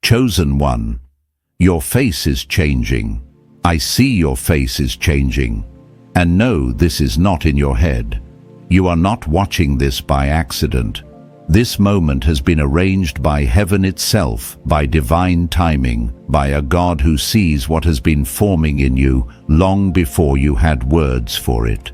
Chosen one, your face is changing. I see your face is changing. And no, this is not in your head. You are not watching this by accident. This moment has been arranged by heaven itself, by divine timing, by a God who sees what has been forming in you long before you had words for it.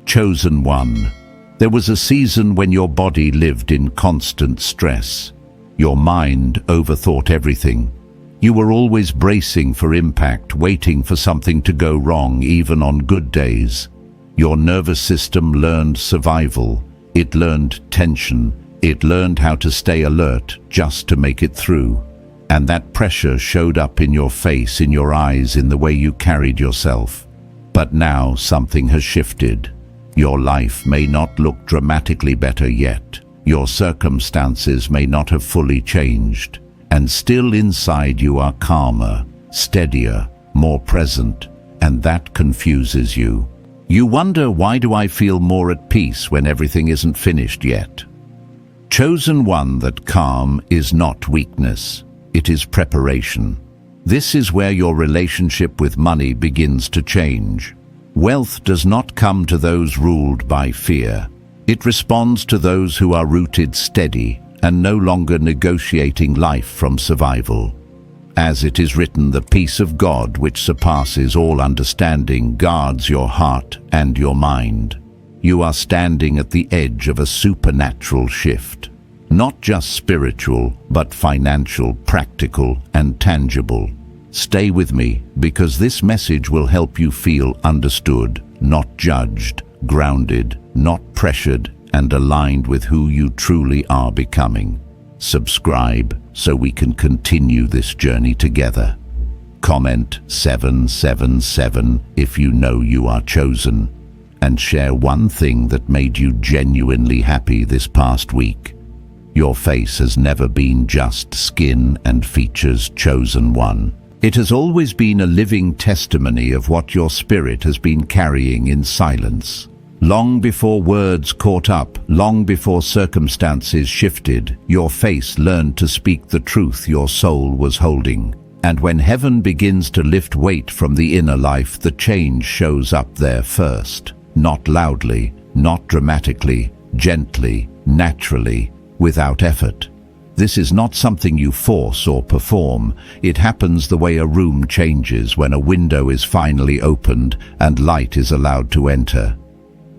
Chosen one, there was a season when your body lived in constant stress. Your mind overthought everything. You were always bracing for impact, waiting for something to go wrong even on good days. Your nervous system learned survival. It learned tension. It learned how to stay alert just to make it through. And that pressure showed up in your face, in your eyes, in the way you carried yourself. But now something has shifted. Your life may not look dramatically better yet. Your circumstances may not have fully changed. And still inside you are calmer, steadier, more present, and that confuses you. You wonder, why do I feel more at peace when everything isn't finished yet? Chosen one, that calm is not weakness, it is preparation. This is where your relationship with money begins to change. Wealth does not come to those ruled by fear. It responds to those who are rooted steady and no longer negotiating life from survival. As it is written, the peace of God, which surpasses all understanding, guards your heart and your mind. You are standing at the edge of a supernatural shift. Not just spiritual, but financial, practical, and tangible. Stay with me, because this message will help you feel understood, not judged, grounded, not pressured, and aligned with who you truly are becoming. Subscribe so we can continue this journey together. Comment 777 if you know you are chosen. And share one thing that made you genuinely happy this past week. Your face has never been just skin and features, chosen one. It has always been a living testimony of what your spirit has been carrying in silence. Long before words caught up, long before circumstances shifted, your face learned to speak the truth your soul was holding. And when heaven begins to lift weight from the inner life, the change shows up there first. Not loudly, not dramatically, gently, naturally, without effort. This is not something you force or perform. It happens the way a room changes when a window is finally opened and light is allowed to enter.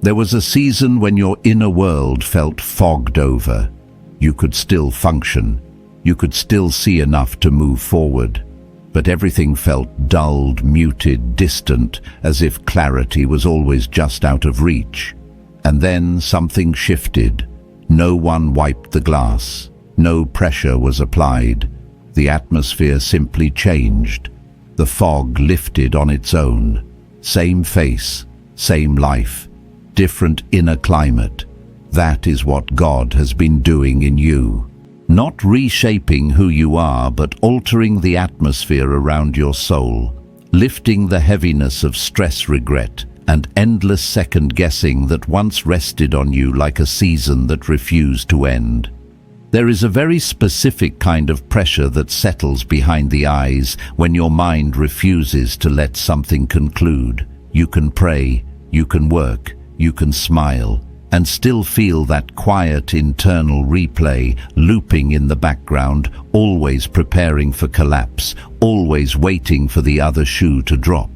There was a season when your inner world felt fogged over. You could still function. You could still see enough to move forward. But everything felt dulled, muted, distant, as if clarity was always just out of reach. And then something shifted. No one wiped the glass. No pressure was applied. The atmosphere simply changed. The fog lifted on its own. Same face, same life, different inner climate. That is what God has been doing in you. Not reshaping who you are, but altering the atmosphere around your soul, lifting the heaviness of stress, regret, and endless second-guessing that once rested on you like a season that refused to end. There is a very specific kind of pressure that settles behind the eyes when your mind refuses to let something conclude. You can pray, you can work, you can smile, and still feel that quiet internal replay looping in the background, always preparing for collapse, always waiting for the other shoe to drop.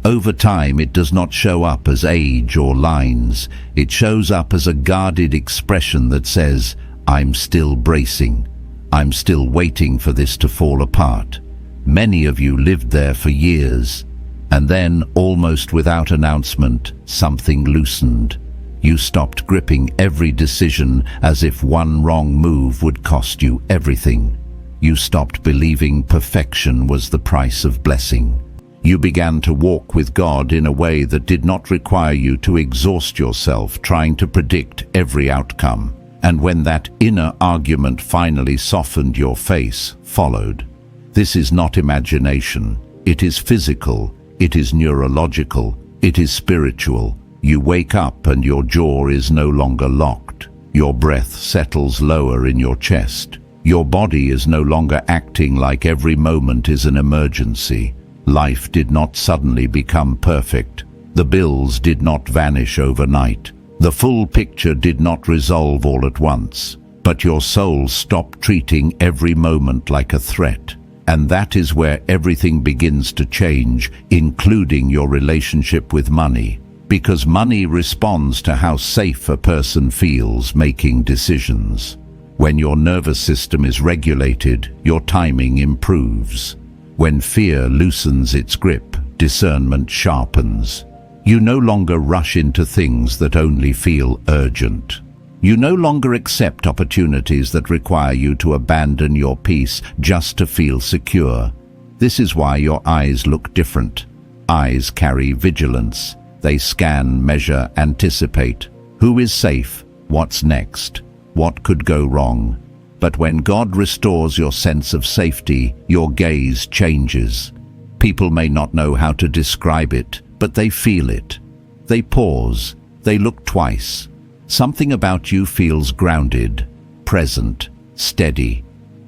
Over time, it does not show up as age or lines. It shows up as a guarded expression that says, "I'm still bracing. I'm still waiting for this to fall apart." Many of you lived there for years, and then, almost without announcement, something loosened. You stopped gripping every decision as if one wrong move would cost you everything. You stopped believing perfection was the price of blessing. You began to walk with God in a way that did not require you to exhaust yourself trying to predict every outcome. And when that inner argument finally softened, your face followed. This is not imagination. It is physical. It is neurological. It is spiritual. You wake up and your jaw is no longer locked. Your breath settles lower in your chest. Your body is no longer acting like every moment is an emergency. Life did not suddenly become perfect. The bills did not vanish overnight. The full picture did not resolve all at once. But your soul stopped treating every moment like a threat. And that is where everything begins to change, including your relationship with money. Because money responds to how safe a person feels making decisions. When your nervous system is regulated, your timing improves. When fear loosens its grip, discernment sharpens. You no longer rush into things that only feel urgent. You no longer accept opportunities that require you to abandon your peace just to feel secure. This is why your eyes look different. Eyes carry vigilance. They scan, measure, anticipate. Who is safe? What's next? What could go wrong? But when God restores your sense of safety, your gaze changes. People may not know how to describe it, but they feel it. They pause. They look twice. Something about you feels grounded, present, steady.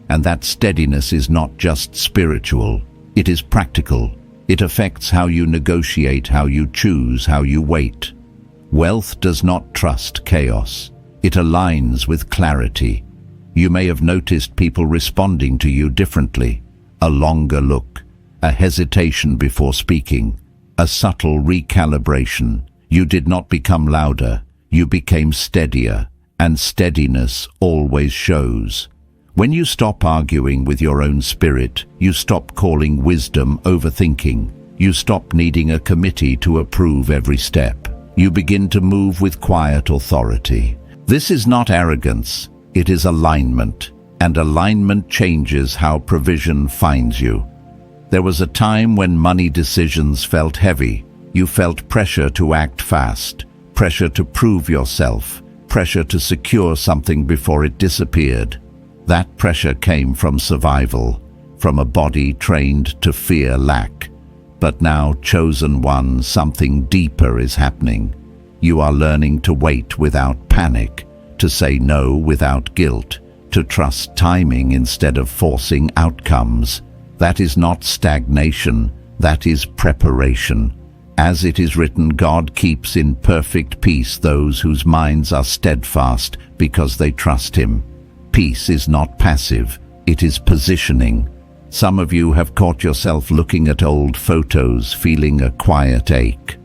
And that steadiness is not just spiritual. It is practical. It affects how you negotiate, how you choose, how you wait. Wealth does not trust chaos. It aligns with clarity. You may have noticed people responding to you differently. A longer look, a hesitation before speaking, a subtle recalibration. You did not become louder, you became steadier, and steadiness always shows. When you stop arguing with your own spirit, you stop calling wisdom overthinking. You stop needing a committee to approve every step. You begin to move with quiet authority. This is not arrogance, it is alignment, and alignment changes how provision finds you. There was a time when money decisions felt heavy. You felt pressure to act fast, pressure to prove yourself, pressure to secure something before it disappeared. That pressure came from survival, from a body trained to fear lack. But now, chosen one, something deeper is happening. You are learning to wait without panic, to say no without guilt, to trust timing instead of forcing outcomes. That is not stagnation, that is preparation. As it is written, God keeps in perfect peace those whose minds are steadfast because they trust Him. Peace is not passive, it is positioning. Some of you have caught yourself looking at old photos, feeling a quiet ache.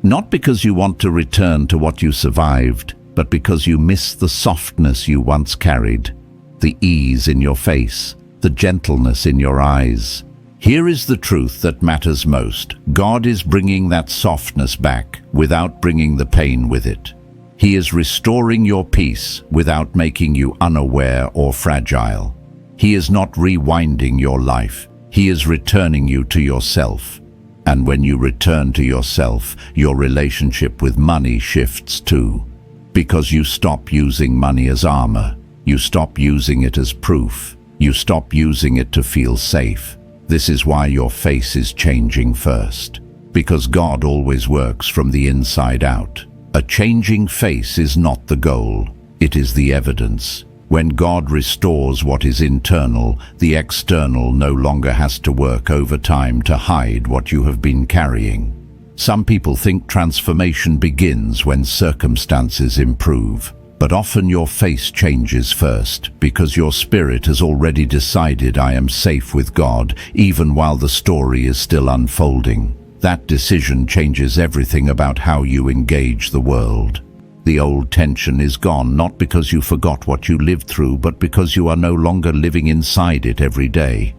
Not because you want to return to what you survived, but because you miss the softness you once carried, the ease in your face, the gentleness in your eyes. Here is the truth that matters most. God is bringing that softness back without bringing the pain with it. He is restoring your peace without making you unaware or fragile. He is not rewinding your life. He is returning you to yourself. And when you return to yourself, your relationship with money shifts too. Because you stop using money as armor. You stop using it as proof. You stop using it to feel safe. This is why your face is changing first. Because God always works from the inside out. A changing face is not the goal, it is the evidence. When God restores what is internal, the external no longer has to work overtime to hide what you have been carrying. Some people think transformation begins when circumstances improve, but often your face changes first, because your spirit has already decided, I am safe with God, even while the story is still unfolding. That decision changes everything about how you engage the world. The old tension is gone, not because you forgot what you lived through, but because you are no longer living inside it every day.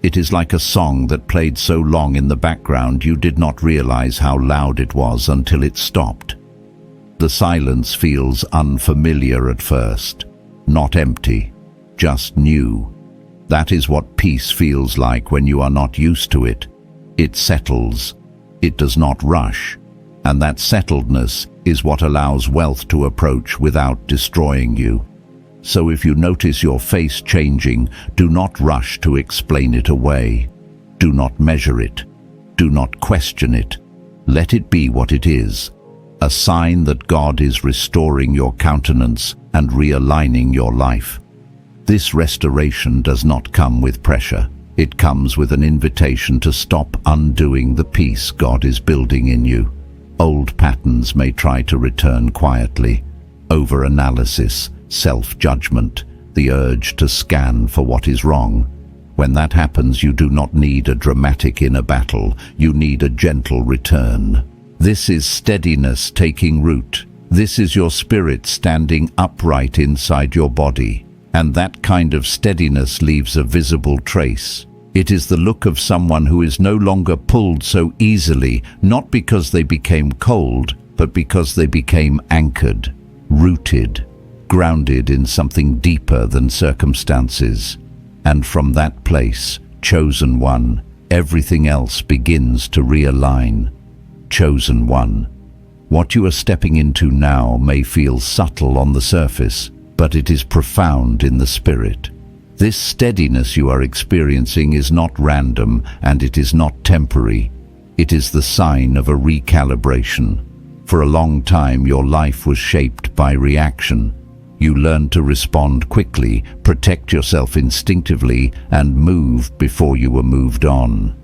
It is like a song that played so long in the background you did not realize how loud it was until it stopped. The silence feels unfamiliar at first, not empty, just new. That is what peace feels like when you are not used to it. It settles, it does not rush, and that settledness is what allows wealth to approach without destroying you. So if you notice your face changing, do not rush to explain it away. Do not measure it. Do not question it. Let it be what it is, a sign that God is restoring your countenance and realigning your life. This restoration does not come with pressure. It comes with an invitation to stop undoing the peace God is building in you. Old patterns may try to return quietly. Over-analysis, self-judgment, the urge to scan for what is wrong. When that happens, you do not need a dramatic inner battle. You need a gentle return. This is steadiness taking root. This is your spirit standing upright inside your body. And that kind of steadiness leaves a visible trace. It is the look of someone who is no longer pulled so easily, not because they became cold, but because they became anchored, rooted, grounded in something deeper than circumstances. And from that place, chosen one, everything else begins to realign. Chosen one. What you are stepping into now may feel subtle on the surface, but it is profound in the spirit. This steadiness you are experiencing is not random, and it is not temporary. It is the sign of a recalibration. For a long time, your life was shaped by reaction. You learned to respond quickly, protect yourself instinctively, and move before you were moved on.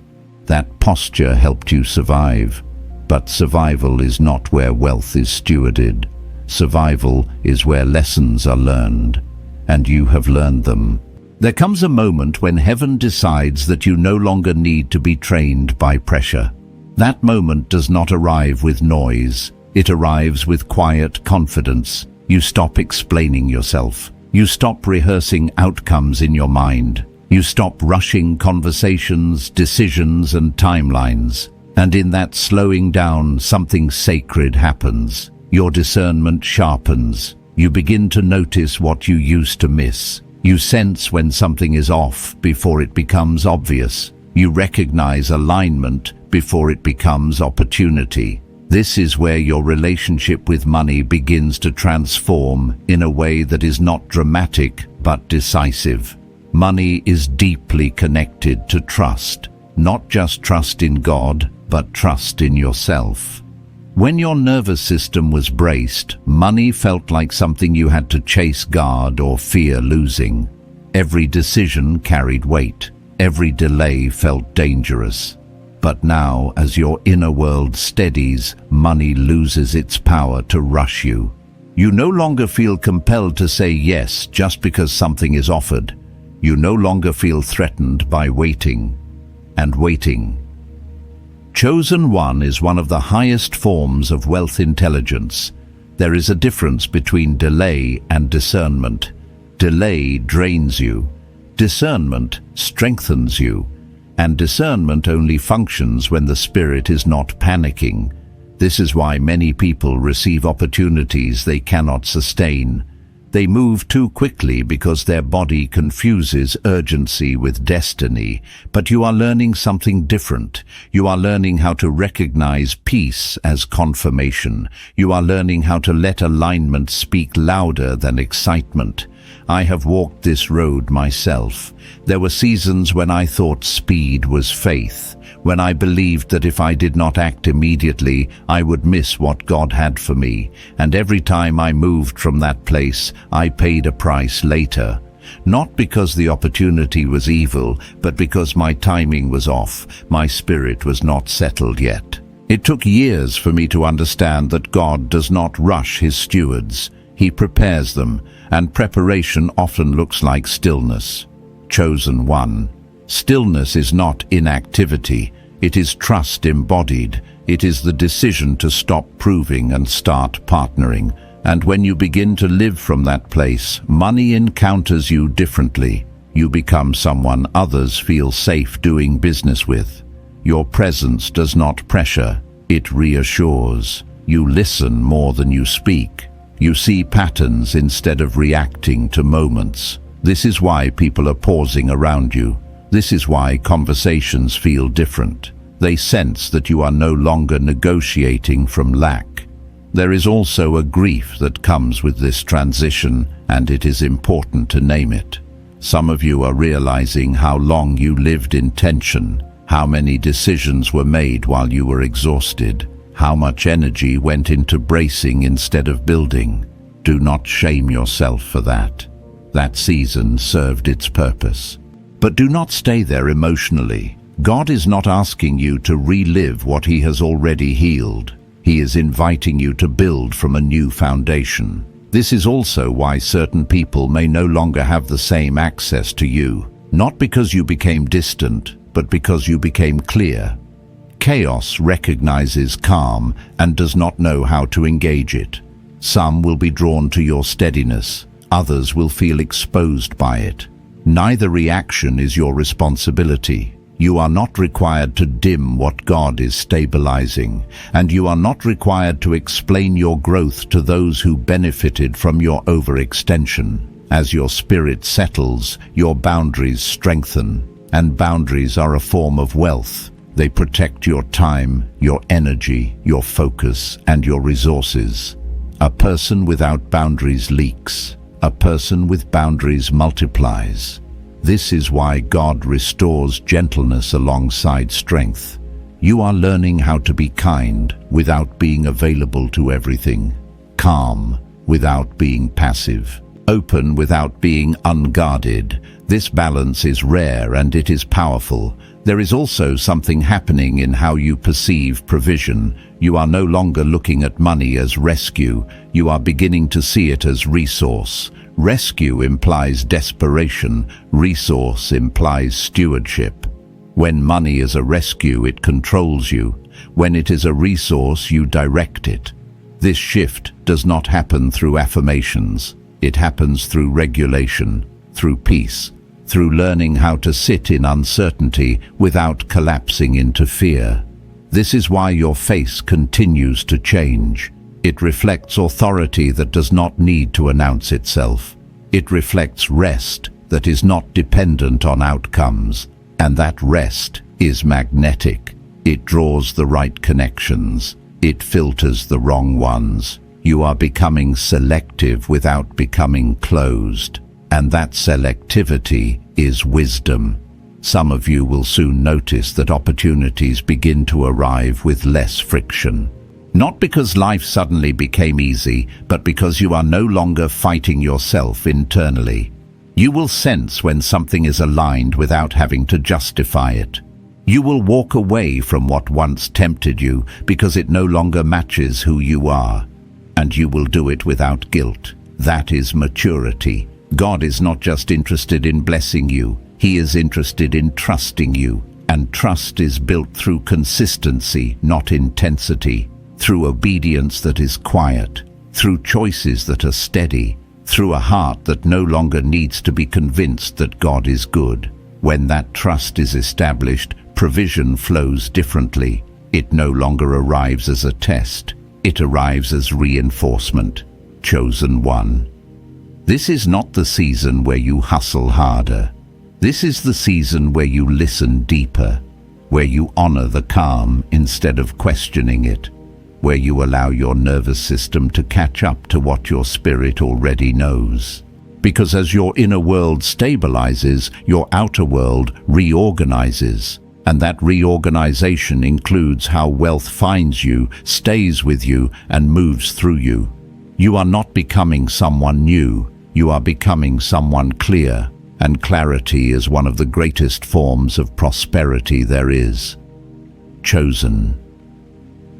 That posture helped you survive. But survival is not where wealth is stewarded. Survival is where lessons are learned, and you have learned them. There comes a moment when heaven decides that you no longer need to be trained by pressure. That moment does not arrive with noise. It arrives with quiet confidence. You stop explaining yourself. You stop rehearsing outcomes in your mind. You stop rushing conversations, decisions, and timelines. And in that slowing down, something sacred happens. Your discernment sharpens. You begin to notice what you used to miss. You sense when something is off before it becomes obvious. You recognize alignment before it becomes opportunity. This is where your relationship with money begins to transform in a way that is not dramatic but decisive. Money is deeply connected to trust. Not just trust in God, but trust in yourself. When your nervous system was braced, money felt like something you had to chase, guard, or fear losing. Every decision carried weight. Every delay felt dangerous. But now, as your inner world steadies, money loses its power to rush you. You no longer feel compelled to say yes just because something is offered. You no longer feel threatened by waiting. And waiting. Chosen one is one of the highest forms of wealth intelligence. There is a difference between delay and discernment. Delay drains you. Discernment strengthens you. And discernment only functions when the spirit is not panicking. This is why many people receive opportunities they cannot sustain. They move too quickly because their body confuses urgency with destiny. But you are learning something different. You are learning how to recognize peace as confirmation. You are learning how to let alignment speak louder than excitement. I have walked this road myself. There were seasons when I thought speed was faith, when I believed that if I did not act immediately, I would miss what God had for me. And every time I moved from that place, I paid a price later. Not because the opportunity was evil, but because my timing was off. My spirit was not settled yet. It took years for me to understand that God does not rush his stewards. He prepares them, and preparation often looks like stillness. Chosen one. Stillness is not inactivity. It is trust embodied. It is the decision to stop proving and start partnering. And when you begin to live from that place, money encounters you differently. You become someone others feel safe doing business with. Your presence does not pressure, it reassures. You listen more than you speak. You see patterns instead of reacting to moments. This is why people are pausing around you. This is why conversations feel different. They sense that you are no longer negotiating from lack. There is also a grief that comes with this transition, and it is important to name it. Some of you are realizing how long you lived in tension, how many decisions were made while you were exhausted, how much energy went into bracing instead of building. Do not shame yourself for that. That season served its purpose. But do not stay there emotionally. God is not asking you to relive what He has already healed. He is inviting you to build from a new foundation. This is also why certain people may no longer have the same access to you, not because you became distant, but because you became clear. Chaos recognizes calm and does not know how to engage it. Some will be drawn to your steadiness, others will feel exposed by it. Neither reaction is your responsibility. You are not required to dim what God is stabilizing, and you are not required to explain your growth to those who benefited from your overextension. As your spirit settles, your boundaries strengthen, and boundaries are a form of wealth. They protect your time, your energy, your focus, and your resources. A person without boundaries leaks. A person with boundaries multiplies. This is why God restores gentleness alongside strength. You are learning how to be kind without being available to everything, calm without being passive, open without being unguarded. This balance is rare and it is powerful. There is also something happening in how you perceive provision. You are no longer looking at money as rescue. You are beginning to see it as resource. Rescue implies desperation. Resource implies stewardship. When money is a rescue, it controls you. When it is a resource, you direct it. This shift does not happen through affirmations. It happens through regulation, through peace, through learning how to sit in uncertainty without collapsing into fear. This is why your face continues to change. It reflects authority that does not need to announce itself. It reflects rest that is not dependent on outcomes. And that rest is magnetic. It draws the right connections. It filters the wrong ones. You are becoming selective without becoming closed. And that selectivity is wisdom. Some of you will soon notice that opportunities begin to arrive with less friction. Not because life suddenly became easy, but because you are no longer fighting yourself internally. You will sense when something is aligned without having to justify it. You will walk away from what once tempted you because it no longer matches who you are. And you will do it without guilt. That is maturity. God is not just interested in blessing you. He is interested in trusting you. And trust is built through consistency, not intensity. Through obedience that is quiet, through choices that are steady, through a heart that no longer needs to be convinced that God is good. When that trust is established, provision flows differently. It no longer arrives as a test. It arrives as reinforcement. Chosen one. This is not the season where you hustle harder. This is the season where you listen deeper, where you honor the calm instead of questioning it, where you allow your nervous system to catch up to what your spirit already knows. Because as your inner world stabilizes, your outer world reorganizes. And that reorganization includes how wealth finds you, stays with you, and moves through you. You are not becoming someone new. You are becoming someone clear. And clarity is one of the greatest forms of prosperity there is. Chosen.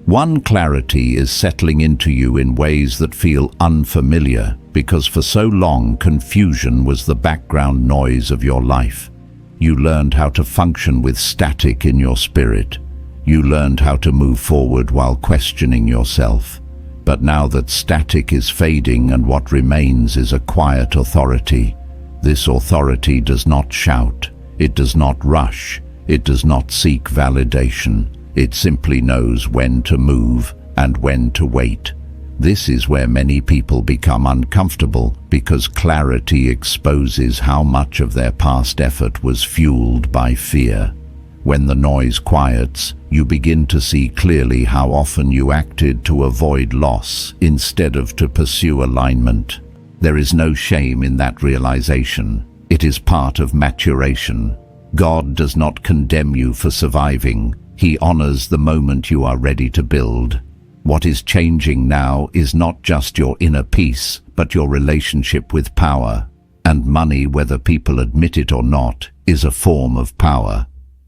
One clarity is settling into you in ways that feel unfamiliar because for so long confusion was the background noise of your life. You learned how to function with static in your spirit. You learned how to move forward while questioning yourself. But now that static is fading and what remains is a quiet authority, this authority does not shout, it does not rush, it does not seek validation. It simply knows when to move and when to wait. This is where many people become uncomfortable because clarity exposes how much of their past effort was fueled by fear. When the noise quiets, you begin to see clearly how often you acted to avoid loss instead of to pursue alignment. There is no shame in that realization. It is part of maturation. God does not condemn you for surviving. He honors the moment you are ready to build. What is changing now is not just your inner peace, but your relationship with power. And money, whether people admit it or not, is a form of power.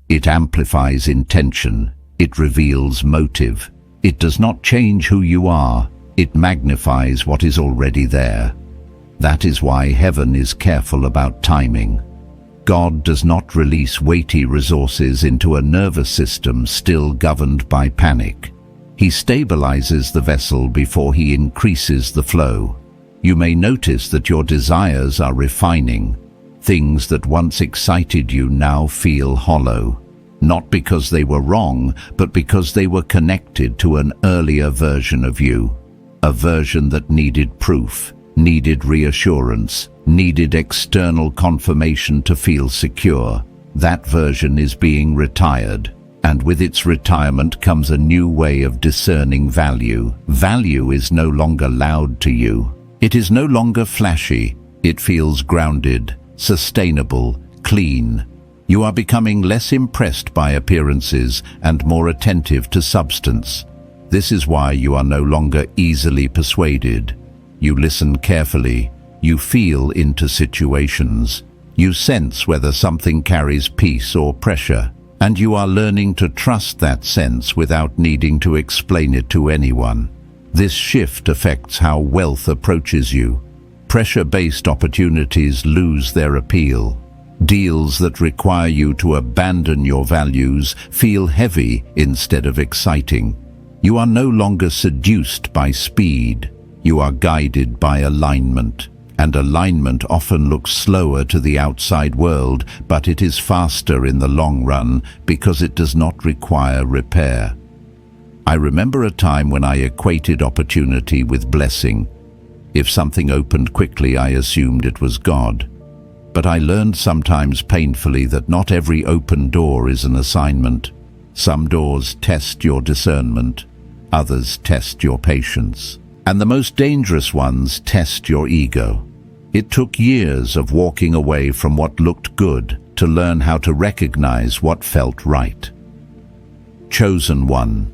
It amplifies intention. It reveals motive. It does not change who you are. It magnifies what is already there. That is why heaven is careful about timing. God does not release weighty resources into a nervous system still governed by panic. He stabilizes the vessel before he increases the flow. You may notice that your desires are refining. Things that once excited you now feel hollow. Not because they were wrong, but because they were connected to an earlier version of you. A version that needed proof, needed reassurance, needed external confirmation to feel secure. That version is being retired, and with its retirement comes a new way of discerning value. Value is no longer loud to you. It is no longer flashy. It feels grounded, sustainable, clean. You are becoming less impressed by appearances and more attentive to substance. This is why you are no longer easily persuaded. You listen carefully. You feel into situations. You sense whether something carries peace or pressure, and you are learning to trust that sense without needing to explain it to anyone. This shift affects how wealth approaches you. Pressure-based opportunities lose their appeal. Deals that require you to abandon your values feel heavy instead of exciting. You are no longer seduced by speed. You are guided by alignment. And alignment often looks slower to the outside world, but it is faster in the long run because it does not require repair. I remember a time when I equated opportunity with blessing. If something opened quickly, I assumed it was God. But I learned sometimes painfully that not every open door is an assignment. Some doors test your discernment, others test your patience, and the most dangerous ones test your ego. It took years of walking away from what looked good to learn how to recognize what felt right. Chosen one.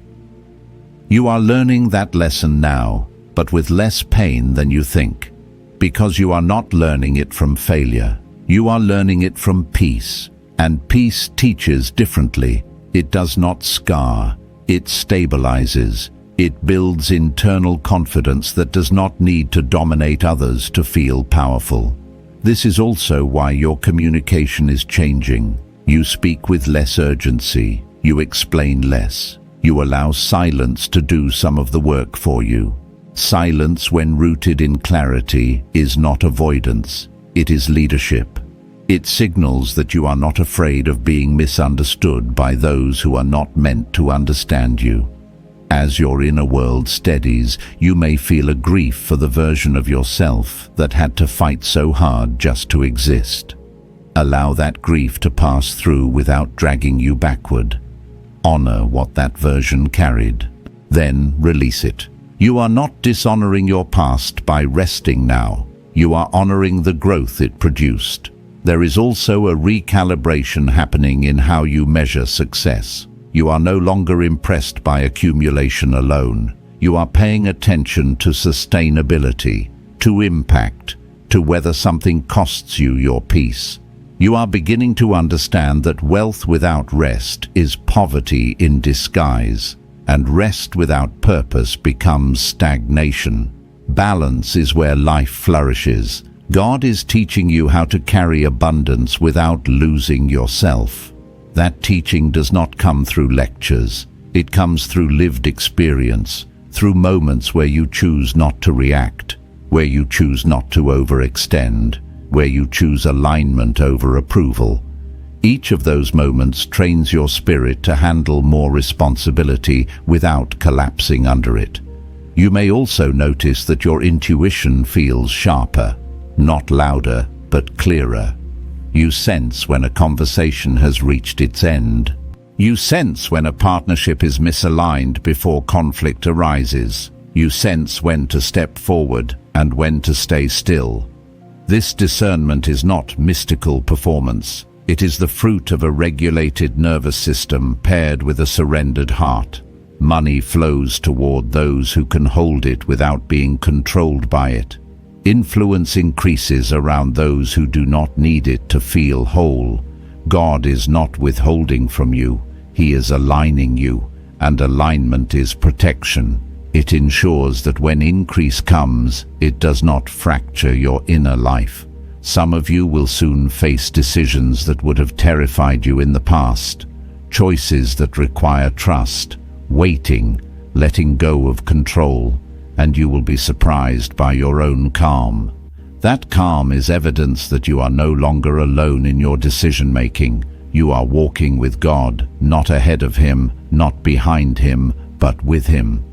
You are learning that lesson now, but with less pain than you think, because you are not learning it from failure. You are learning it from peace, and peace teaches differently. It does not scar, it stabilizes. It builds internal confidence that does not need to dominate others to feel powerful. This is also why your communication is changing. You speak with less urgency. You explain less. You allow silence to do some of the work for you. Silence, when rooted in clarity, is not avoidance. It is leadership. It signals that you are not afraid of being misunderstood by those who are not meant to understand you. As your inner world steadies, you may feel a grief for the version of yourself that had to fight so hard just to exist. Allow that grief to pass through without dragging you backward. Honor what that version carried. Then release it. You are not dishonoring your past by resting now. You are honoring the growth it produced. There is also a recalibration happening in how you measure success. You are no longer impressed by accumulation alone. You are paying attention to sustainability, to impact, to whether something costs you your peace. You are beginning to understand that wealth without rest is poverty in disguise, and rest without purpose becomes stagnation. Balance is where life flourishes. God is teaching you how to carry abundance without losing yourself. That teaching does not come through lectures. It comes through lived experience, through moments where you choose not to react, where you choose not to overextend, where you choose alignment over approval. Each of those moments trains your spirit to handle more responsibility without collapsing under it. You may also notice that your intuition feels sharper, not louder, but clearer. You sense when a conversation has reached its end. You sense when a partnership is misaligned before conflict arises. You sense when to step forward and when to stay still. This discernment is not mystical performance. It is the fruit of a regulated nervous system paired with a surrendered heart. Money flows toward those who can hold it without being controlled by it. Influence increases around those who do not need it to feel whole. God is not withholding from you, He is aligning you, and alignment is protection. It ensures that when increase comes, it does not fracture your inner life. Some of you will soon face decisions that would have terrified you in the past, choices that require trust, waiting, letting go of control, and you will be surprised by your own calm. That calm is evidence that you are no longer alone in your decision-making. You are walking with God, not ahead of Him, not behind Him, but with Him.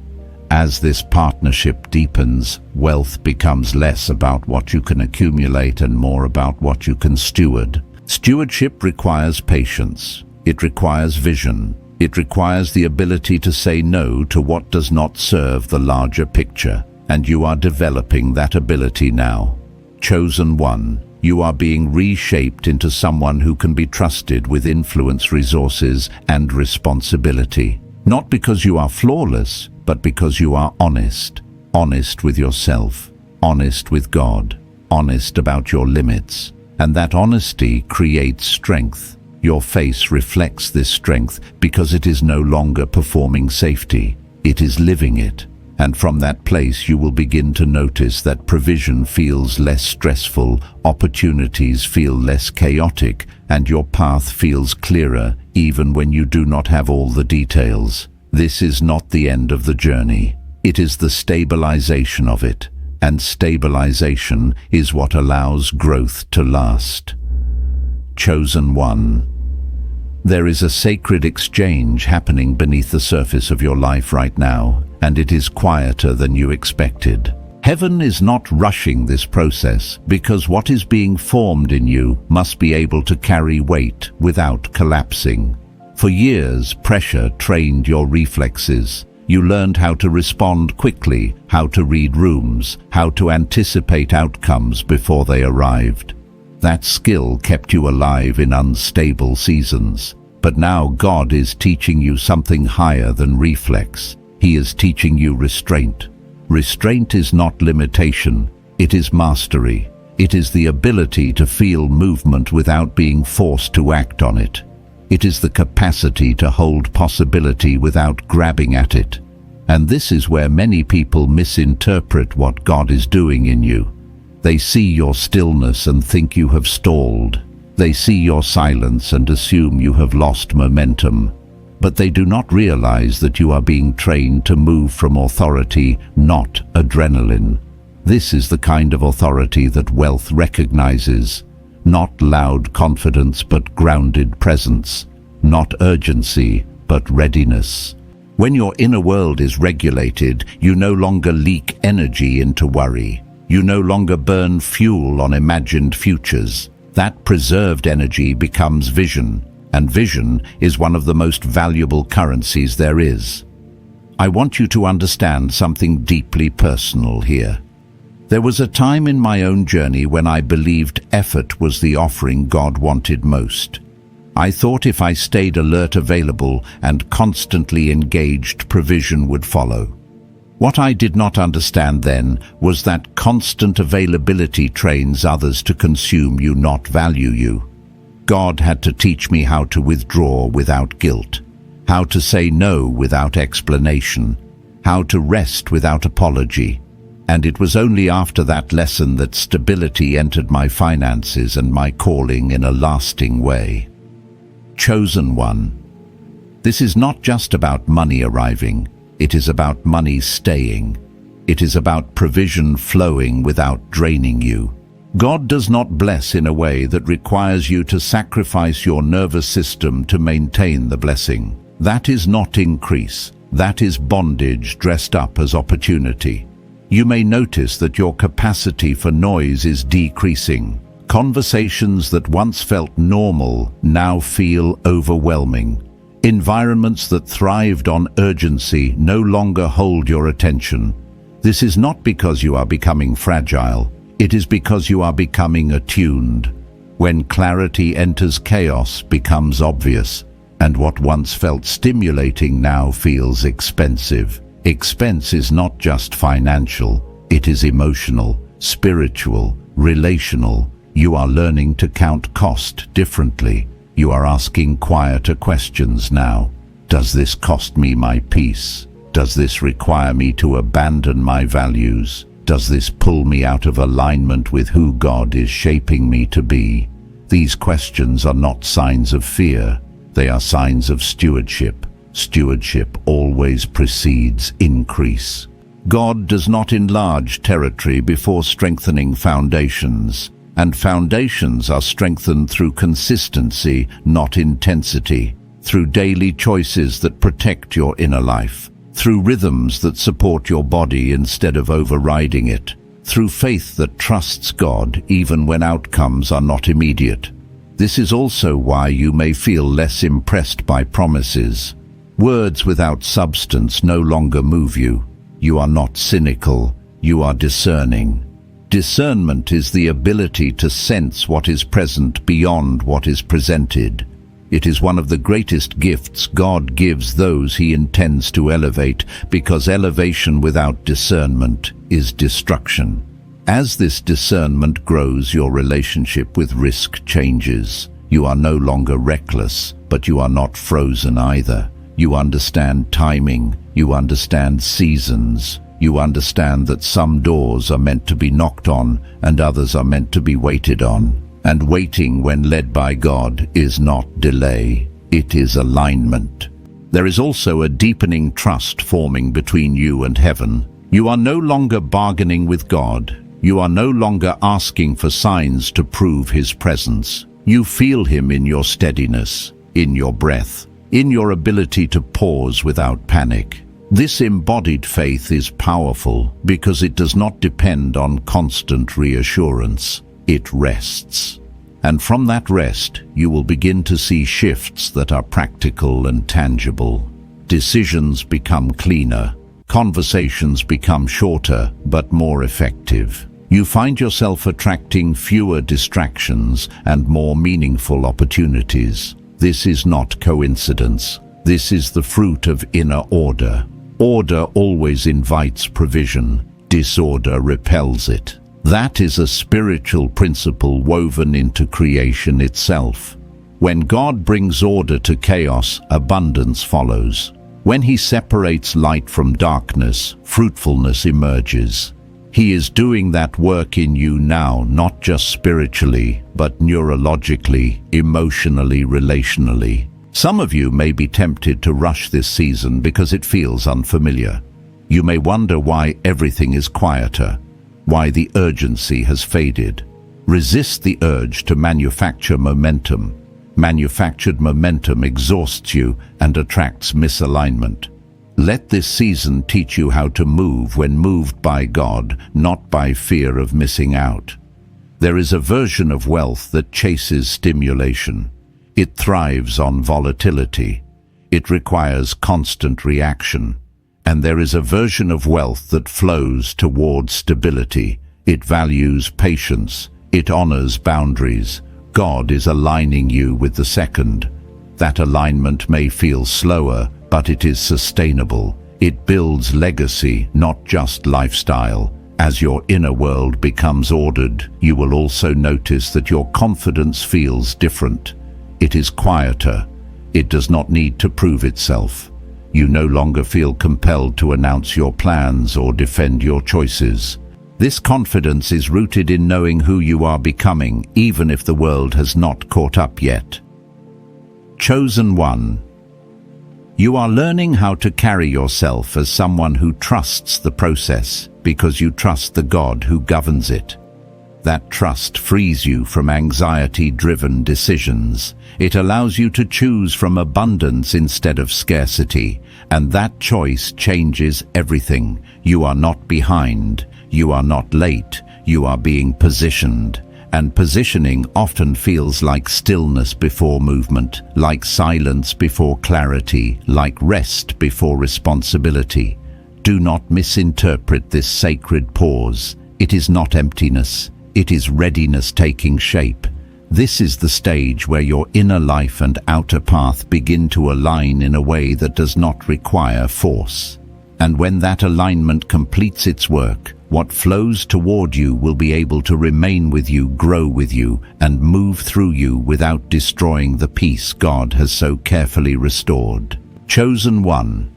As this partnership deepens, wealth becomes less about what you can accumulate and more about what you can steward. Stewardship requires patience. It requires vision. It requires the ability to say no to what does not serve the larger picture. And you are developing that ability now. Chosen one, you are being reshaped into someone who can be trusted with influence, resources, and responsibility. Not because you are flawless, but because you are honest. Honest with yourself, honest with God, honest about your limits. And that honesty creates strength. Your face reflects this strength because it is no longer performing safety. It is living it. And from that place you will begin to notice that provision feels less stressful, opportunities feel less chaotic, and your path feels clearer even when you do not have all the details. This is not the end of the journey. It is the stabilization of it, and stabilization is what allows growth to last. Chosen one. There is a sacred exchange happening beneath the surface of your life right now, and it is quieter than you expected. Heaven is not rushing this process because what is being formed in you must be able to carry weight without collapsing. For years, pressure trained your reflexes. You learned how to respond quickly, how to read rooms, how to anticipate outcomes before they arrived. That skill kept you alive in unstable seasons. But now God is teaching you something higher than reflex. He is teaching you restraint. Restraint is not limitation, it is mastery. It is the ability to feel movement without being forced to act on it. It is the capacity to hold possibility without grabbing at it. And this is where many people misinterpret what God is doing in you. They see your stillness and think you have stalled. They see your silence and assume you have lost momentum. But they do not realize that you are being trained to move from authority, not adrenaline. This is the kind of authority that wealth recognizes. Not loud confidence, but grounded presence. Not urgency, but readiness. When your inner world is regulated, you no longer leak energy into worry. You no longer burn fuel on imagined futures. That preserved energy becomes vision, and vision is one of the most valuable currencies there is. I want you to understand something deeply personal here. There was a time in my own journey when I believed effort was the offering God wanted most. I thought if I stayed alert, available, and constantly engaged, provision would follow. What I did not understand then was that constant availability trains others to consume you, not value you. God had to teach me how to withdraw without guilt, how to say no without explanation, how to rest without apology. And it was only after that lesson that stability entered my finances and my calling in a lasting way. Chosen one. This is not just about money arriving. It is about money staying. It is about provision flowing without draining you. God does not bless in a way that requires you to sacrifice your nervous system to maintain the blessing. That is not increase. That is bondage dressed up as opportunity. You may notice that your capacity for noise is decreasing. Conversations that once felt normal now feel overwhelming. Environments that thrived on urgency no longer hold your attention. This is not because you are becoming fragile. It is because you are becoming attuned. When clarity enters, chaos becomes obvious, and what once felt stimulating now feels expensive. Expense is not just financial, it is emotional. spiritual, relational. You are learning to count cost differently. You are asking quieter questions now. Does this cost me my peace? Does this require me to abandon my values? Does this pull me out of alignment with who God is shaping me to be? These questions are not signs of fear. They are signs of stewardship. Stewardship always precedes increase. God does not enlarge territory before strengthening foundations, and foundations are strengthened through consistency, not intensity, through daily choices that protect your inner life, through rhythms that support your body instead of overriding it, through faith that trusts God even when outcomes are not immediate. This is also why you may feel less impressed by promises. Words without substance no longer move you. You are not cynical, you are discerning. Discernment is the ability to sense what is present beyond what is presented. It is one of the greatest gifts God gives those He intends to elevate, because elevation without discernment is destruction. As this discernment grows, your relationship with risk changes. You are no longer reckless, but you are not frozen either. You understand timing, you understand seasons, you understand that some doors are meant to be knocked on and others are meant to be waited on. And waiting, when led by God, is not delay, it is alignment. There is also a deepening trust forming between you and heaven. You are no longer bargaining with God. You are no longer asking for signs to prove His presence. You feel Him in your steadiness, in your breath, in your ability to pause without panic. This embodied faith is powerful because it does not depend on constant reassurance. It rests. And from that rest, you will begin to see shifts that are practical and tangible. Decisions become cleaner. Conversations become shorter but more effective. You find yourself attracting fewer distractions and more meaningful opportunities. This is not coincidence. This is the fruit of inner order. Order always invites provision. Disorder repels it. That is a spiritual principle woven into creation itself. When God brings order to chaos, abundance follows. When He separates light from darkness, fruitfulness emerges. He is doing that work in you now, not just spiritually, but neurologically, emotionally, relationally. Some of you may be tempted to rush this season because it feels unfamiliar. You may wonder why everything is quieter, why the urgency has faded. Resist the urge to manufacture momentum. Manufactured momentum exhausts you and attracts misalignment. Let this season teach you how to move when moved by God, not by fear of missing out. There is a version of wealth that chases stimulation. It thrives on volatility. It requires constant reaction. And there is a version of wealth that flows towards stability. It values patience. It honors boundaries. God is aligning you with the second. That alignment may feel slower, but it is sustainable. It builds legacy, not just lifestyle. As your inner world becomes ordered, you will also notice that your confidence feels different. It is quieter. It does not need to prove itself. You no longer feel compelled to announce your plans or defend your choices. This confidence is rooted in knowing who you are becoming, even if the world has not caught up yet. Chosen one. You are learning how to carry yourself as someone who trusts the process because you trust the God who governs it. That trust frees you from anxiety-driven decisions. It allows you to choose from abundance instead of scarcity, and that choice changes everything. You are not behind, you are not late, you are being positioned. And positioning often feels like stillness before movement, like silence before clarity, like rest before responsibility. Do not misinterpret this sacred pause. It is not emptiness. It is readiness taking shape. This is the stage where your inner life and outer path begin to align in a way that does not require force. And when that alignment completes its work, what flows toward you will be able to remain with you, grow with you, and move through you without destroying the peace God has so carefully restored. Chosen one.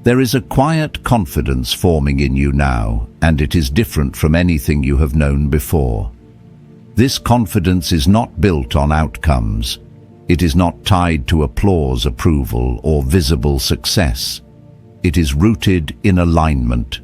There is a quiet confidence forming in you now, and it is different from anything you have known before. This confidence is not built on outcomes. It is not tied to applause, approval, or visible success. It is rooted in alignment.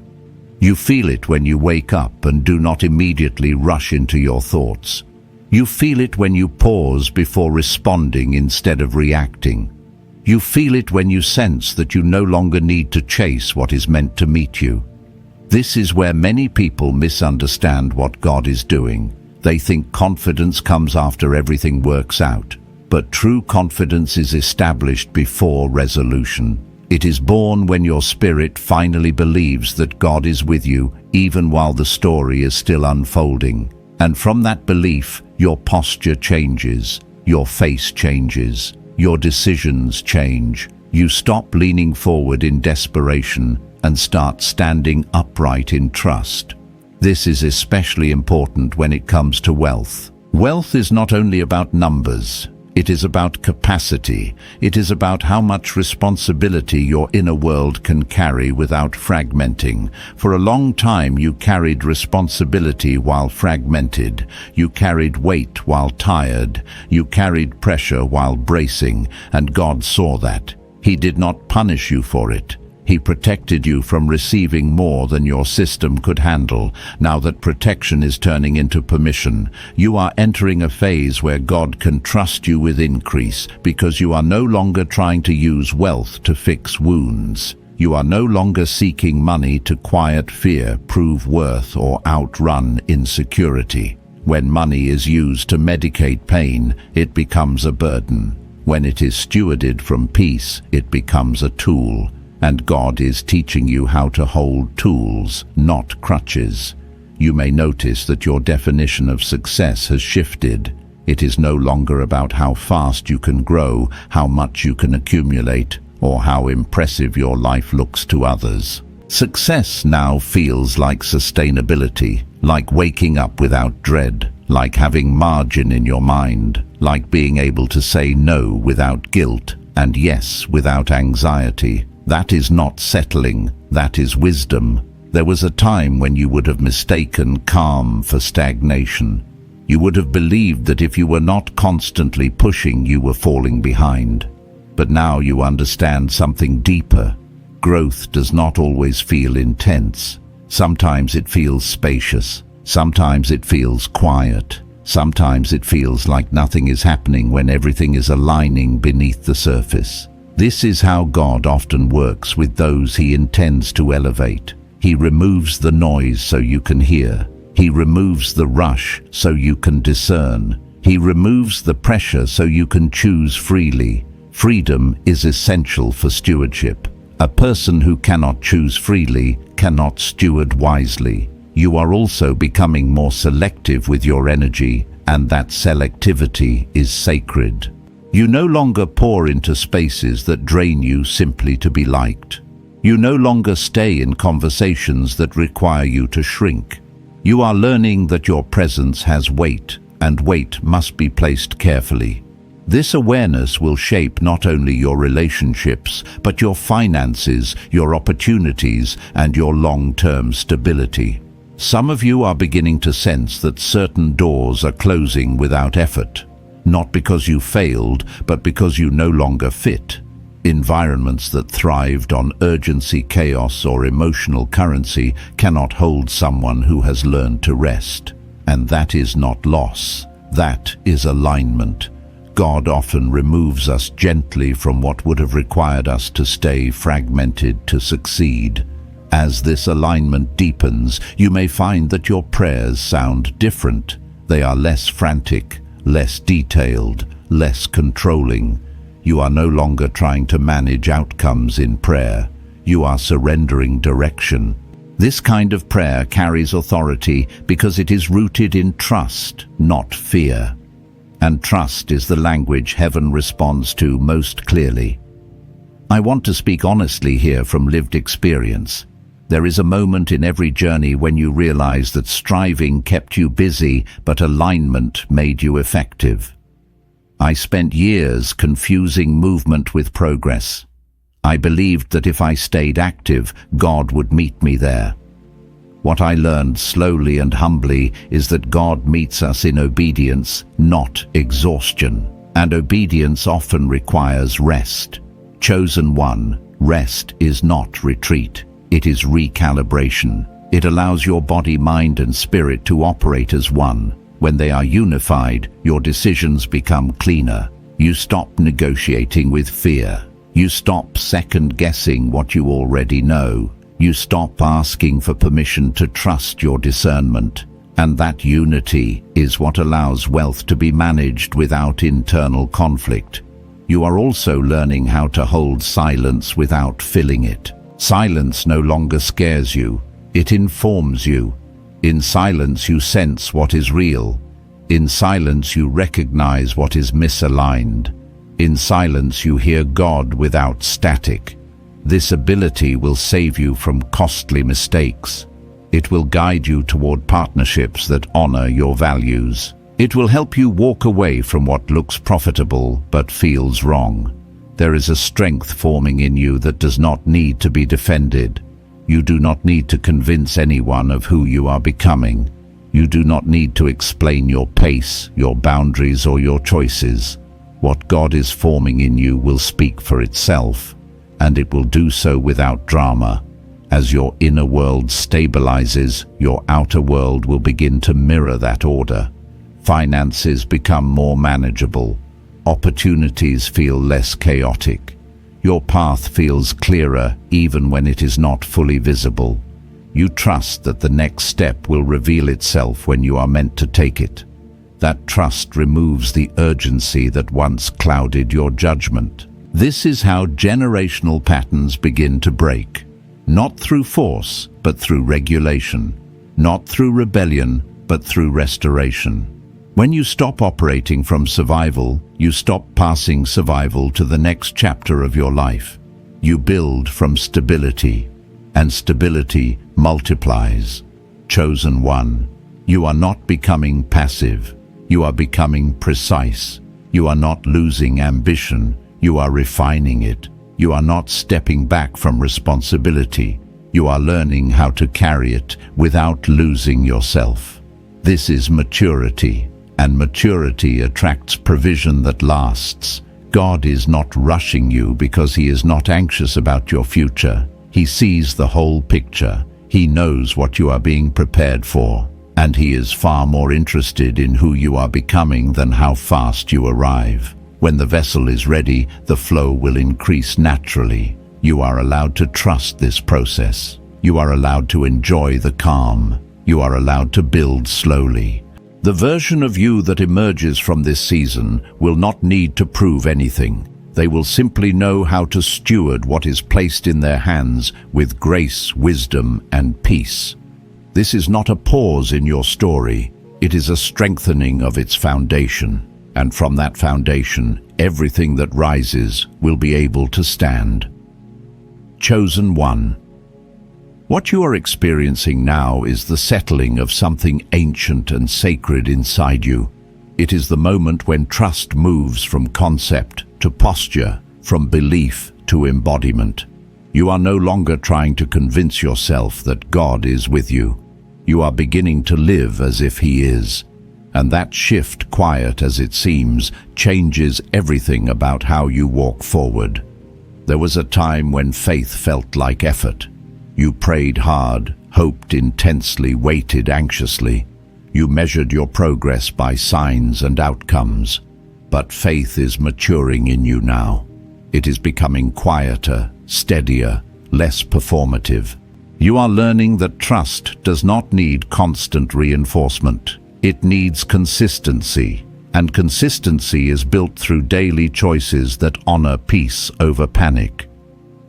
You feel it when you wake up and do not immediately rush into your thoughts. You feel it when you pause before responding instead of reacting. You feel it when you sense that you no longer need to chase what is meant to meet you. This is where many people misunderstand what God is doing. They think confidence comes after everything works out. But true confidence is established before resolution. It is born when your spirit finally believes that God is with you, even while the story is still unfolding. And from that belief, your posture changes, your face changes, your decisions change. You stop leaning forward in desperation and start standing upright in trust. This is especially important when it comes to wealth. Wealth is not only about numbers. It is about capacity. It is about how much responsibility your inner world can carry without fragmenting. For a long time you carried responsibility while fragmented. You carried weight while tired. You carried pressure while bracing, and God saw that. He did not punish you for it. He protected you from receiving more than your system could handle. Now that protection is turning into permission, you are entering a phase where God can trust you with increase, because you are no longer trying to use wealth to fix wounds. You are no longer seeking money to quiet fear, prove worth, or outrun insecurity. When money is used to medicate pain, it becomes a burden. When it is stewarded from peace, it becomes a tool. And God is teaching you how to hold tools, not crutches. You may notice that your definition of success has shifted. It is no longer about how fast you can grow, how much you can accumulate, or how impressive your life looks to others. Success now feels like sustainability, like waking up without dread, like having margin in your mind, like being able to say no without guilt and yes without anxiety. That is not settling, that is wisdom. There was a time when you would have mistaken calm for stagnation. You would have believed that if you were not constantly pushing, you were falling behind. But now you understand something deeper. Growth does not always feel intense. Sometimes it feels spacious. Sometimes it feels quiet. Sometimes it feels like nothing is happening when everything is aligning beneath the surface. This is how God often works with those He intends to elevate. He removes the noise so you can hear. He removes the rush so you can discern. He removes the pressure so you can choose freely. Freedom is essential for stewardship. A person who cannot choose freely cannot steward wisely. You are also becoming more selective with your energy, and that selectivity is sacred. You no longer pour into spaces that drain you simply to be liked. You no longer stay in conversations that require you to shrink. You are learning that your presence has weight, and weight must be placed carefully. This awareness will shape not only your relationships, but your finances, your opportunities, and your long-term stability. Some of you are beginning to sense that certain doors are closing without effort. Not because you failed, but because you no longer fit. Environments that thrived on urgency, chaos, or emotional currency cannot hold someone who has learned to rest. And that is not loss. That is alignment. God often removes us gently from what would have required us to stay fragmented to succeed. As this alignment deepens, you may find that your prayers sound different. They are less frantic, less detailed, less controlling. You are no longer trying to manage outcomes in prayer. You are surrendering direction. This kind of prayer carries authority because it is rooted in trust, not fear. And trust is the language heaven responds to most clearly. I want to speak honestly here from lived experience. There is a moment in every journey when you realize that striving kept you busy, but alignment made you effective. I spent years confusing movement with progress. I believed that if I stayed active, God would meet me there. What I learned slowly and humbly is that God meets us in obedience, not exhaustion. And obedience often requires rest. Chosen one, rest is not retreat. It is recalibration. It allows your body, mind, and spirit to operate as one. When they are unified, your decisions become cleaner. You stop negotiating with fear. You stop second-guessing what you already know. You stop asking for permission to trust your discernment. And that unity is what allows wealth to be managed without internal conflict. You are also learning how to hold silence without filling it. Silence no longer scares you. It informs you. In silence you sense what is real. In silence you recognize what is misaligned. In silence you hear God without static. This ability will save you from costly mistakes. It will guide you toward partnerships that honor your values. It will help you walk away from what looks profitable but feels wrong. There is a strength forming in you that does not need to be defended. You do not need to convince anyone of who you are becoming. You do not need to explain your pace, your boundaries, or your choices. What God is forming in you will speak for itself, and it will do so without drama. As your inner world stabilizes, your outer world will begin to mirror that order. Finances become more manageable. Opportunities feel less chaotic. Your path feels clearer even when it is not fully visible. You trust that the next step will reveal itself when you are meant to take it. That trust removes the urgency that once clouded your judgment. This is how generational patterns begin to break. Not through force, but through regulation. Not through rebellion, but through restoration. When you stop operating from survival, you stop passing survival to the next chapter of your life. You build from stability, and stability multiplies. Chosen one, you are not becoming passive. You are becoming precise. You are not losing ambition. You are refining it. You are not stepping back from responsibility. You are learning how to carry it without losing yourself. This is maturity. And maturity attracts provision that lasts. God is not rushing you because He is not anxious about your future. He sees the whole picture. He knows what you are being prepared for. And He is far more interested in who you are becoming than how fast you arrive. When the vessel is ready, the flow will increase naturally. You are allowed to trust this process. You are allowed to enjoy the calm. You are allowed to build slowly. The version of you that emerges from this season will not need to prove anything. They will simply know how to steward what is placed in their hands with grace, wisdom, and peace. This is not a pause in your story. It is a strengthening of its foundation. And from that foundation, everything that rises will be able to stand. Chosen one. What you are experiencing now is the settling of something ancient and sacred inside you. It is the moment when trust moves from concept to posture, from belief to embodiment. You are no longer trying to convince yourself that God is with you. You are beginning to live as if He is. And that shift, quiet as it seems, changes everything about how you walk forward. There was a time when faith felt like effort. You prayed hard, hoped intensely, waited anxiously. You measured your progress by signs and outcomes. But faith is maturing in you now. It is becoming quieter, steadier, less performative. You are learning that trust does not need constant reinforcement. It needs consistency, and consistency is built through daily choices that honor peace over panic.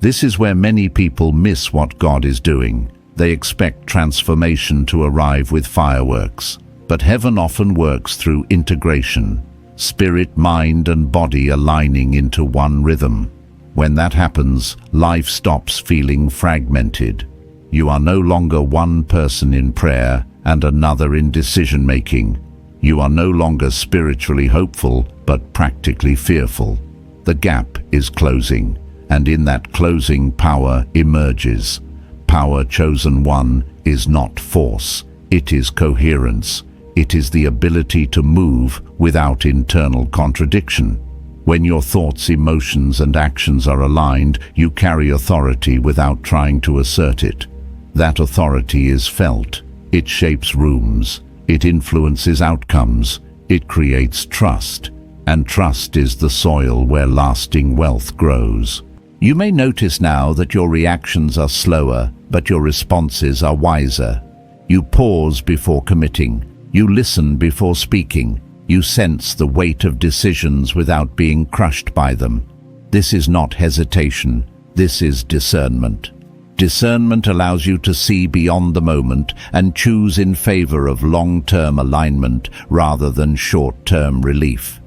This is where many people miss what God is doing. They expect transformation to arrive with fireworks, but heaven often works through integration, spirit, mind, and body aligning into one rhythm. When that happens, life stops feeling fragmented. You are no longer one person in prayer and another in decision-making. You are no longer spiritually hopeful, but practically fearful. The gap is closing, and in that closing, power emerges. Power, chosen one, is not force. It is coherence. It is the ability to move without internal contradiction. When your thoughts, emotions, and actions are aligned, you carry authority without trying to assert it. That authority is felt. It shapes rooms. It influences outcomes. It creates trust. And trust is the soil where lasting wealth grows. You may notice now that your reactions are slower, but your responses are wiser. You pause before committing. You listen before speaking. You sense the weight of decisions without being crushed by them. This is not hesitation. This is discernment. Discernment allows you to see beyond the moment and choose in favor of long-term alignment rather than short-term relief.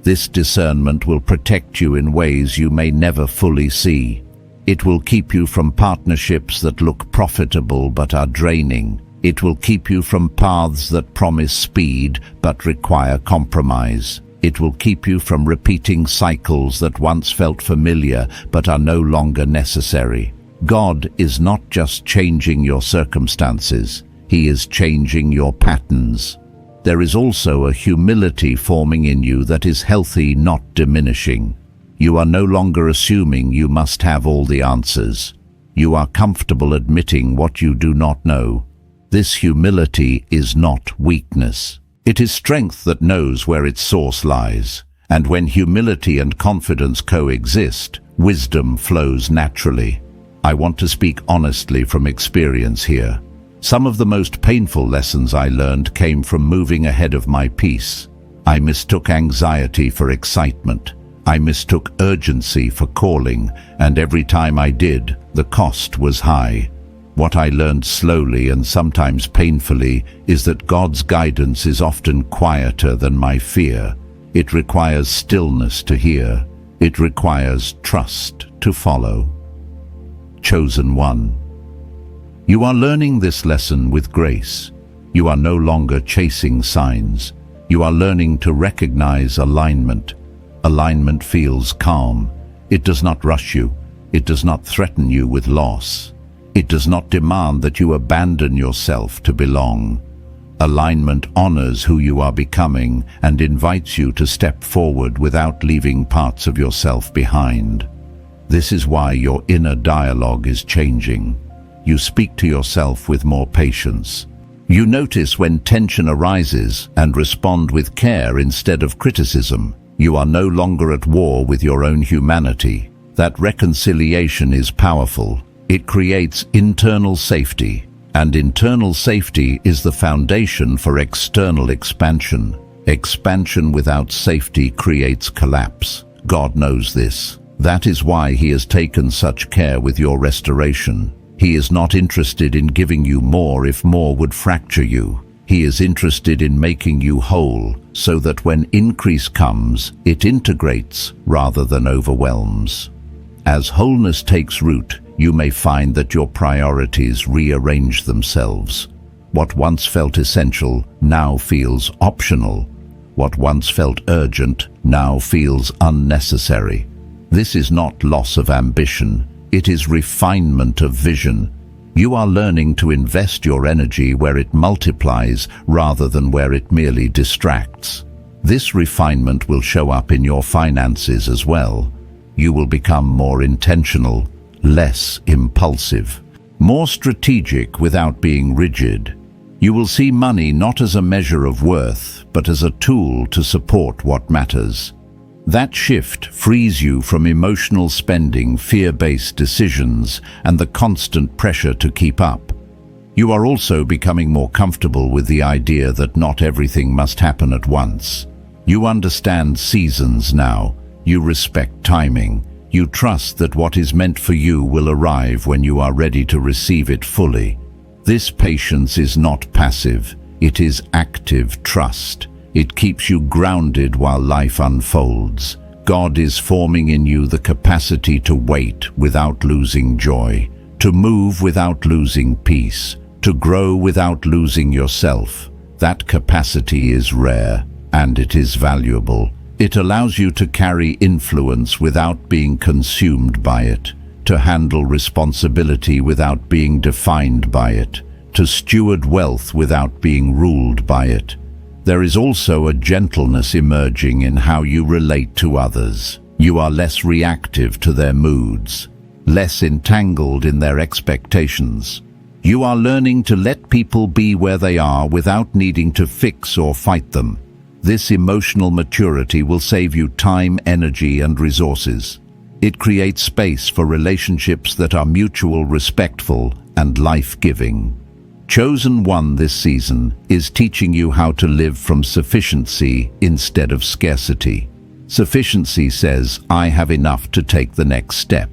This discernment will protect you in ways you may never fully see. It will keep you from partnerships that look profitable but are draining. It will keep you from paths that promise speed but require compromise. It will keep you from repeating cycles that once felt familiar but are no longer necessary. God is not just changing your circumstances, He is changing your patterns. There is also a humility forming in you that is healthy, not diminishing. You are no longer assuming you must have all the answers. You are comfortable admitting what you do not know. This humility is not weakness. It is strength that knows where its source lies. And when humility and confidence coexist, wisdom flows naturally. I want to speak honestly from experience here. Some of the most painful lessons I learned came from moving ahead of my peace. I mistook anxiety for excitement. I mistook urgency for calling, and every time I did, the cost was high. What I learned slowly and sometimes painfully is that God's guidance is often quieter than my fear. It requires stillness to hear. It requires trust to follow. Chosen one. You are learning this lesson with grace. You are no longer chasing signs. You are learning to recognize alignment. Alignment feels calm. It does not rush you. It does not threaten you with loss. It does not demand that you abandon yourself to belong. Alignment honors who you are becoming and invites you to step forward without leaving parts of yourself behind. This is why your inner dialogue is changing. You speak to yourself with more patience. You notice when tension arises and respond with care instead of criticism. You are no longer at war with your own humanity. That reconciliation is powerful. It creates internal safety, and internal safety is the foundation for external expansion. Expansion without safety creates collapse. God knows this. That is why He has taken such care with your restoration. He is not interested in giving you more if more would fracture you. He is interested in making you whole, so that when increase comes, it integrates rather than overwhelms. As wholeness takes root, you may find that your priorities rearrange themselves. What once felt essential now feels optional. What once felt urgent now feels unnecessary. This is not loss of ambition. It is refinement of vision. You are learning to invest your energy where it multiplies rather than where it merely distracts. This refinement will show up in your finances as well. You will become more intentional, less impulsive, more strategic without being rigid. You will see money not as a measure of worth, but as a tool to support what matters. That shift frees you from emotional spending, fear-based decisions, and the constant pressure to keep up. You are also becoming more comfortable with the idea that not everything must happen at once. You understand seasons now. You respect timing. You trust that what is meant for you will arrive when you are ready to receive it fully. This patience is not passive. It is active trust. It keeps you grounded while life unfolds. God is forming in you the capacity to wait without losing joy, to move without losing peace, to grow without losing yourself. That capacity is rare, and it is valuable. It allows you to carry influence without being consumed by it, to handle responsibility without being defined by it, to steward wealth without being ruled by it. There is also a gentleness emerging in how you relate to others. You are less reactive to their moods, less entangled in their expectations. You are learning to let people be where they are without needing to fix or fight them. This emotional maturity will save you time, energy, and resources. It creates space for relationships that are mutual, respectful, and life-giving. Chosen One this season is teaching you how to live from sufficiency instead of scarcity. Sufficiency says, I have enough to take the next step.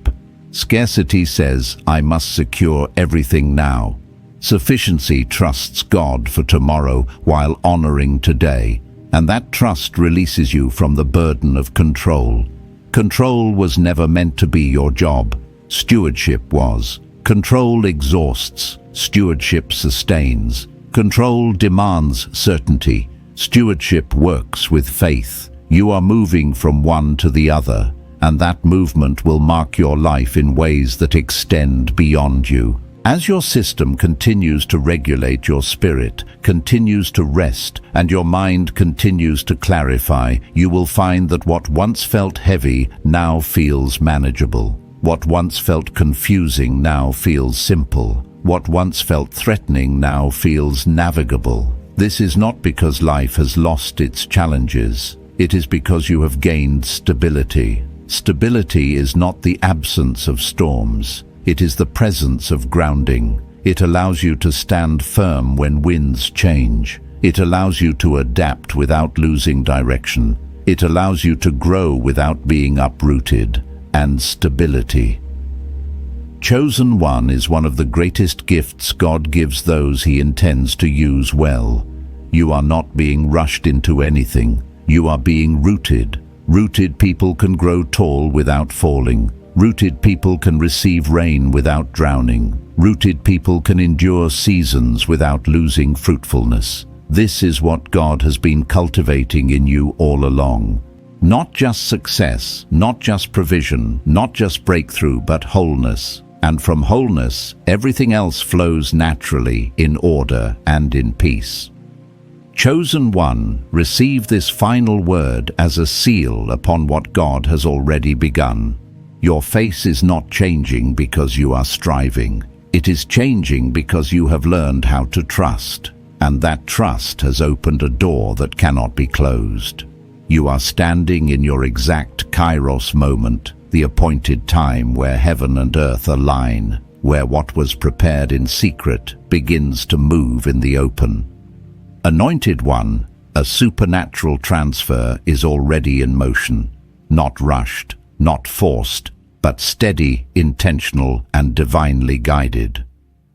Scarcity says, I must secure everything now. Sufficiency trusts God for tomorrow while honoring today, and that trust releases you from the burden of control. Control was never meant to be your job. Stewardship was. Control exhausts. Stewardship sustains. Control demands certainty. Stewardship works with faith. You are moving from one to the other, and that movement will mark your life in ways that extend beyond you. As your system continues to regulate, your spirit continues to rest, and your mind continues to clarify, you will find that what once felt heavy now feels manageable. What once felt confusing now feels simple. What once felt threatening now feels navigable. This is not because life has lost its challenges. It is because you have gained stability. Stability is not the absence of storms. It is the presence of grounding. It allows you to stand firm when winds change. It allows you to adapt without losing direction. It allows you to grow without being uprooted. And stability. Chosen One is one of the greatest gifts God gives those He intends to use well. You are not being rushed into anything. You are being rooted. Rooted people can grow tall without falling. Rooted people can receive rain without drowning. Rooted people can endure seasons without losing fruitfulness. This is what God has been cultivating in you all along. Not just success, not just provision, not just breakthrough, but wholeness. And from wholeness, everything else flows naturally, in order and in peace. Chosen One, receive this final word as a seal upon what God has already begun. Your face is not changing because you are striving. It is changing because you have learned how to trust. And that trust has opened a door that cannot be closed. You are standing in your exact Kairos moment, the appointed time where heaven and earth align, where what was prepared in secret begins to move in the open. Anointed One, a supernatural transfer is already in motion, not rushed, not forced, but steady, intentional, and divinely guided.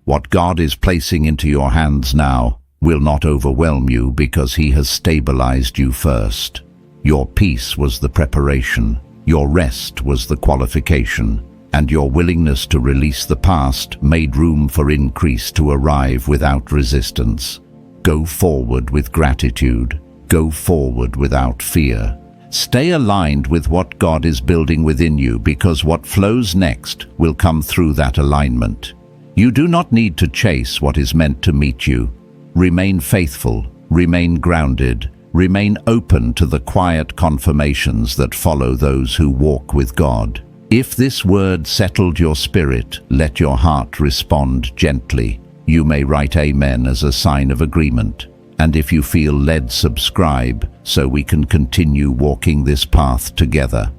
What God is placing into your hands now will not overwhelm you because He has stabilized you first. Your peace was the preparation, your rest was the qualification, and your willingness to release the past made room for increase to arrive without resistance. Go forward with gratitude. Go forward without fear. Stay aligned with what God is building within you, because what flows next will come through that alignment. You do not need to chase what is meant to meet you. Remain faithful, remain grounded, remain open to the quiet confirmations that follow those who walk with God. If this word settled your spirit, let your heart respond gently. You may write Amen as a sign of agreement. And if you feel led, subscribe so we can continue walking this path together.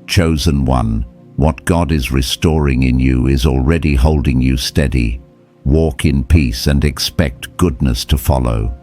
Chosen One, what God is restoring in you is already holding you steady. Walk in peace and expect goodness to follow.